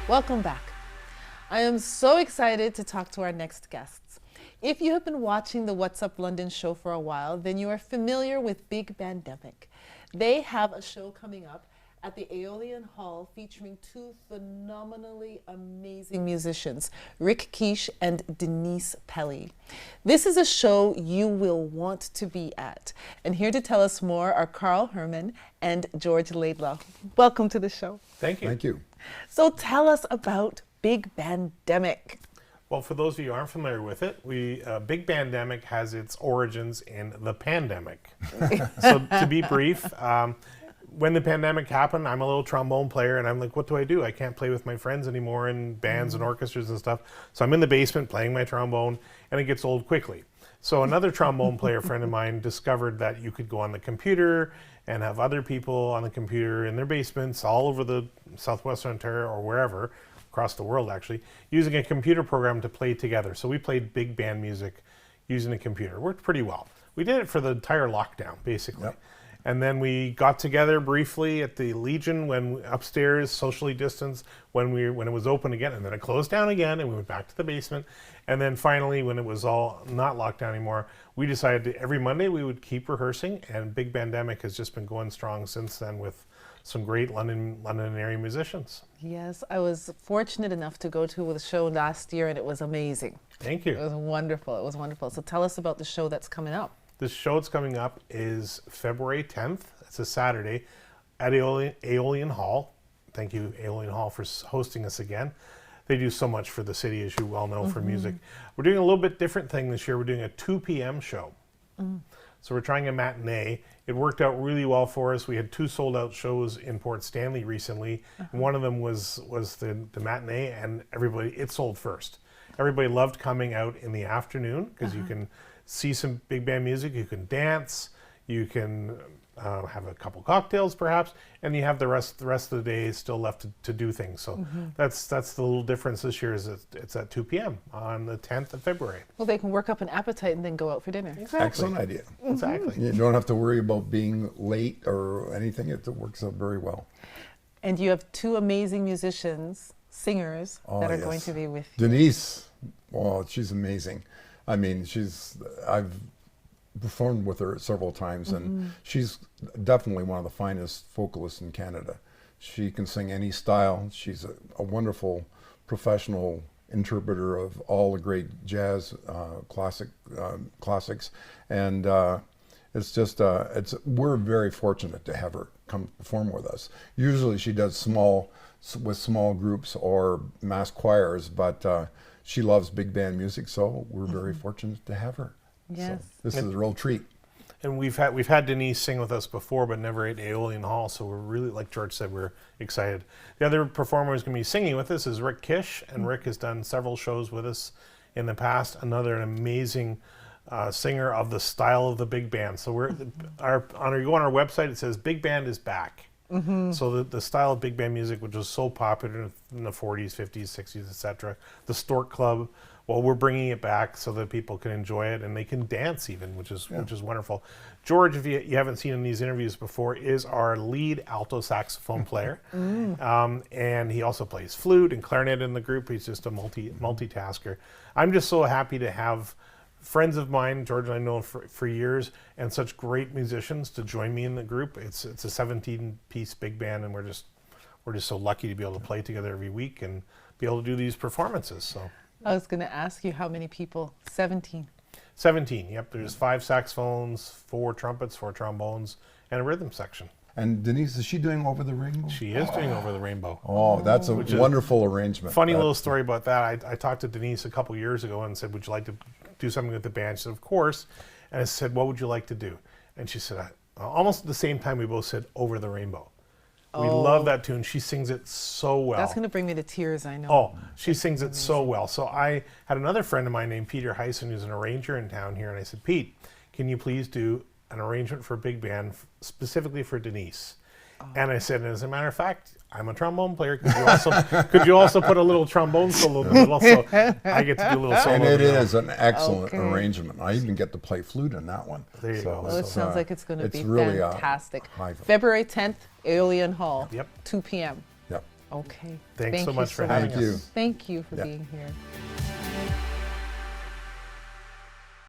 Welcome back. I am so excited to talk to our next guests. If you have been watching the What's Up London show for a while, then you are familiar with Big Bandemic. They have a show coming up at the Aeolian Hall featuring two phenomenally amazing musicians, Rick Keish and Denise Pelly. This is a show you will want to be at. And here to tell us more are Carl Herman and George Laidlaw. Welcome to the show. Thank you. Thank you. So tell us about Big Bandemic. Well, for those of you who aren't familiar with it, Big Bandemic has its origins in the pandemic. So to be brief, when the pandemic happened, I'm a little trombone player, and I'm like, what do I do? I can't play with my friends anymore in bands and orchestras and stuff. So I'm in the basement playing my trombone, and it gets old quickly. So another trombone player friend of mine discovered that you could go on the computer and have other people on the computer in their basements all over the southwestern Ontario or wherever, across the world actually, using a computer program to play together. So we played big band music using a computer. It worked pretty well. We did it for the entire lockdown, basically. Yep. And then we got together briefly at the Legion when upstairs, socially distanced, when it was open again, and then it closed down again, and we went back to the basement. And then finally, when it was all not locked down anymore, we decided that every Monday we would keep rehearsing, and Big Bandemic has just been going strong since then with some great London area musicians. Yes, I was fortunate enough to go to the show last year, and it was amazing. Thank you. It was wonderful. It was wonderful. So tell us about the show that's coming up. The show that's coming up is February 10th. It's a Saturday at Aeolian Hall. Thank you, Aeolian Hall, for hosting us again. They do so much for the city, as you well know, for music. We're doing a little bit different thing this year. We're doing a 2 p.m. show. So we're trying a matinee. It worked out really well for us. We had 2 sold-out shows in Port Stanley recently. One of them was the matinee, and it sold first. Everybody loved coming out in the afternoon because you can see some big band music, you can dance, you can have a couple cocktails perhaps, and you have the rest of the day still left to do things. So that's the little difference this year is it's at 2 p.m. on the 10th of February. Well, they can work up an appetite and then go out for dinner. Exactly. Excellent idea. Exactly. You don't have to worry about being late or anything. It works out very well. And you have 2 amazing musicians, singers, that are going to be with you. Denise, well, she's amazing. I mean, I've performed with her several times, and she's definitely one of the finest vocalists in Canada. She can sing any style. She's a wonderful professional interpreter of all the great jazz classics, and it's just we're very fortunate to have her come perform with us. Usually she does with small groups or mass choirs, but she loves big band music, so we're very fortunate to have her. Yes. So this is a real treat. And we've had Denise sing with us before, but never at Aeolian Hall, so we're really, like George said, we're excited. The other performer who's going to be singing with us is Rick Keish, and Rick has done several shows with us in the past. Another amazing singer of the style of the big band. So you go on our website, it says Big Band is back. So the style of big band music, which was so popular in the 40s, 50s, 60s, etc. The Stork Club. Well, we're bringing it back so that people can enjoy it and they can dance even, which is wonderful. George, if you haven't seen in these interviews before, is our lead alto saxophone player, and he also plays flute and clarinet in the group. He's just a multitasker. I'm just so happy to have friends of mine, George and I know for years, and such great musicians to join me in the group. It's a 17-piece big band, and we're just so lucky to be able to play together every week and be able to do these performances. So I was going to ask you how many people. 17. 17. Yep. There's 5 saxophones, 4 trumpets, 4 trombones, and a rhythm section. And Denise, is she doing Over the Rainbow? She is doing Over the Rainbow. Oh, that's a wonderful arrangement. Funny little story about that. I talked to Denise a couple years ago and said, would you like to do something with the band? She said, of course. And I said, what would you like to do? And she said, almost at the same time, we both said Over the Rainbow. We love that tune. She sings it so well. That's going to bring me to tears, I know. Oh, she sings it so well. So I had another friend of mine named Peter Heisen, who's an arranger in town here, and I said, Pete, can you please do an arrangement for big band specifically for Denise? And I said, as a matter of fact, I'm a trombone player. Could you also put a little trombone solo in the middle? So I get to do a little solo. And it is an excellent arrangement. I even get to play flute in that one. There you go. Well, it sounds like it's going to be really fantastic. high. February 10th, Aeolian Hall, Yep. 2 p.m. Yep. Okay. Thanks Thank so you much for so having Thank you. us. Thank you for Yeah. being here.